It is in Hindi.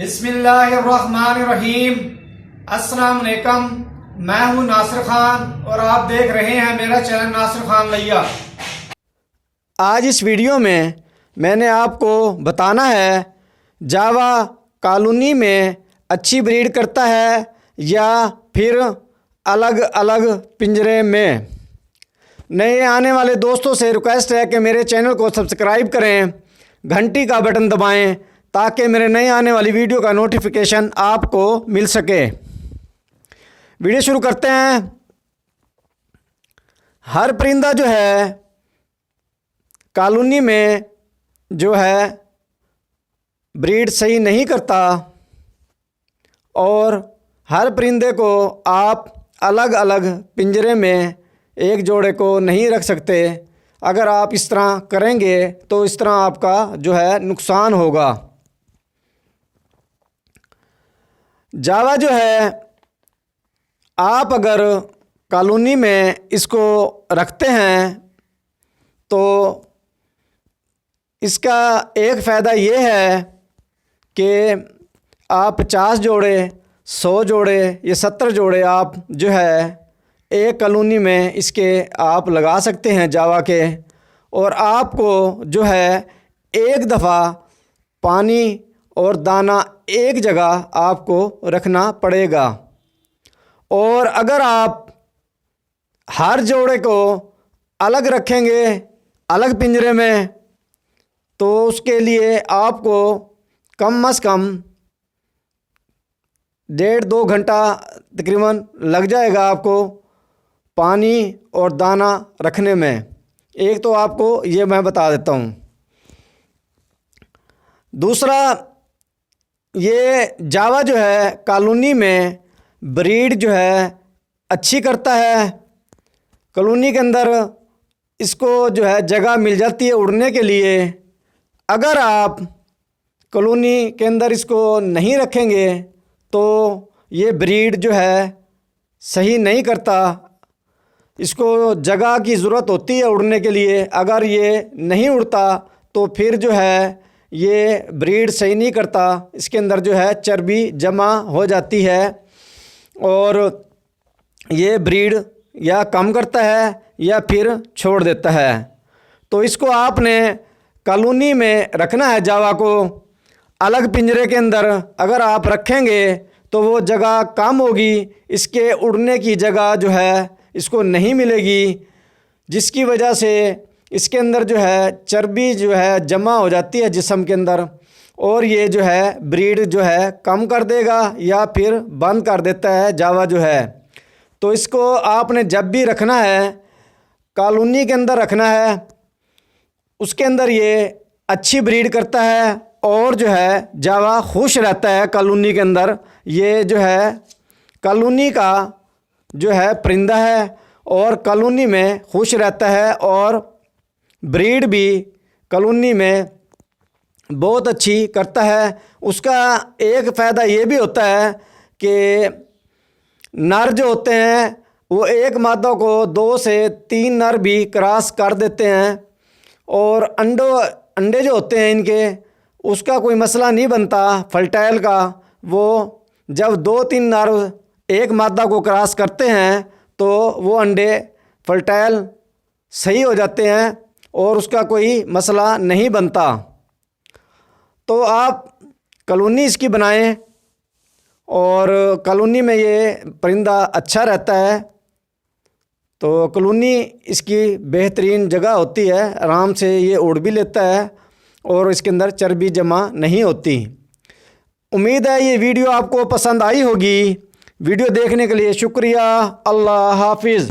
बिस्मिल्लाहिर्रहमानिर्रहीम। अस्सलाम वालेकुम। मैं हूं नासिर खान और आप देख रहे हैं मेरा चैनल नासिर खान लैया। आज इस वीडियो में मैंने आपको बताना है जावा कॉलोनी में अच्छी ब्रीड करता है या फिर अलग अलग पिंजरे में। नए आने वाले दोस्तों से रिक्वेस्ट है कि मेरे चैनल को सब्सक्राइब करें, घंटी का बटन दबाएं ताकि मेरे नए आने वाली वीडियो का नोटिफिकेशन आपको मिल सके। वीडियो शुरू करते हैं। हर परिंदा जो है कॉलोनी में जो है ब्रीड सही नहीं करता और हर परिंदे को आप अलग अलग पिंजरे में एक जोड़े को नहीं रख सकते। अगर आप इस तरह करेंगे तो इस तरह आपका जो है नुकसान होगा। जावा जो है आप अगर कॉलोनी में इसको रखते हैं तो इसका एक फ़ायदा ये है कि आप 50 जोड़े, 100 जोड़े या 70 जोड़े आप जो है एक कॉलोनी में इसके आप लगा सकते हैं जावा के, और आपको जो है एक दफ़ा पानी और दाना एक जगह आपको रखना पड़ेगा। और अगर आप हर जोड़े को अलग रखेंगे अलग पिंजरे में तो उसके लिए आपको कम से कम 1.5-2 घंटा तकरीबन लग जाएगा आपको पानी और दाना रखने में। एक तो आपको ये मैं बता देता हूँ। दूसरा, ये जावा जो है कॉलोनी में ब्रीड जो है अच्छी करता है। कॉलोनी के अंदर इसको जो है जगह मिल जाती है उड़ने के लिए। अगर आप कॉलोनी के अंदर इसको नहीं रखेंगे तो ये ब्रीड जो है सही नहीं करता। इसको जगह की ज़रूरत होती है उड़ने के लिए। अगर ये नहीं उड़ता तो फिर जो है ये ब्रीड सही नहीं करता। इसके अंदर जो है चर्बी जमा हो जाती है और ये ब्रीड या कम करता है या फिर छोड़ देता है। तो इसको आपने कॉलोनी में रखना है जावा को अलग पिंजरे के अंदर। अगर आप रखेंगे तो वो जगह कम होगी, इसके उड़ने की जगह जो है इसको नहीं मिलेगी, जिसकी वजह से इसके अंदर जो है चर्बी जो है जमा हो जाती है जिस्म के अंदर और ये जो है ब्रीड जो है कम कर देगा या फिर बंद कर देता है जावा जो है। तो इसको आपने जब भी रखना है कॉलोनी के अंदर रखना है, उसके अंदर ये अच्छी ब्रीड करता है और जो है जावा खुश रहता है कॉलोनी के अंदर। ये जो है कॉलोनी का जो है परिंदा है और कॉलोनी में खुश रहता है और ब्रीड भी कॉलोनी में बहुत अच्छी करता है। उसका एक फ़ायदा ये भी होता है कि नर जो होते हैं वो एक मादा को 2 से 3 नर भी क्रॉस कर देते हैं और अंडे जो होते हैं इनके उसका कोई मसला नहीं बनता फर्टाइल का। वो जब 2-3 नर एक मादा को क्रॉस करते हैं तो वो अंडे फर्टाइल सही हो जाते हैं और उसका कोई मसला नहीं बनता। तो आप कॉलोनी इसकी बनाएं और कॉलोनी में ये परिंदा अच्छा रहता है। तो कॉलोनी इसकी बेहतरीन जगह होती है, आराम से ये उड़ भी लेता है और इसके अंदर चर्बी जमा नहीं होती। उम्मीद है ये वीडियो आपको पसंद आई होगी। वीडियो देखने के लिए शुक्रिया। अल्लाह हाफिज़।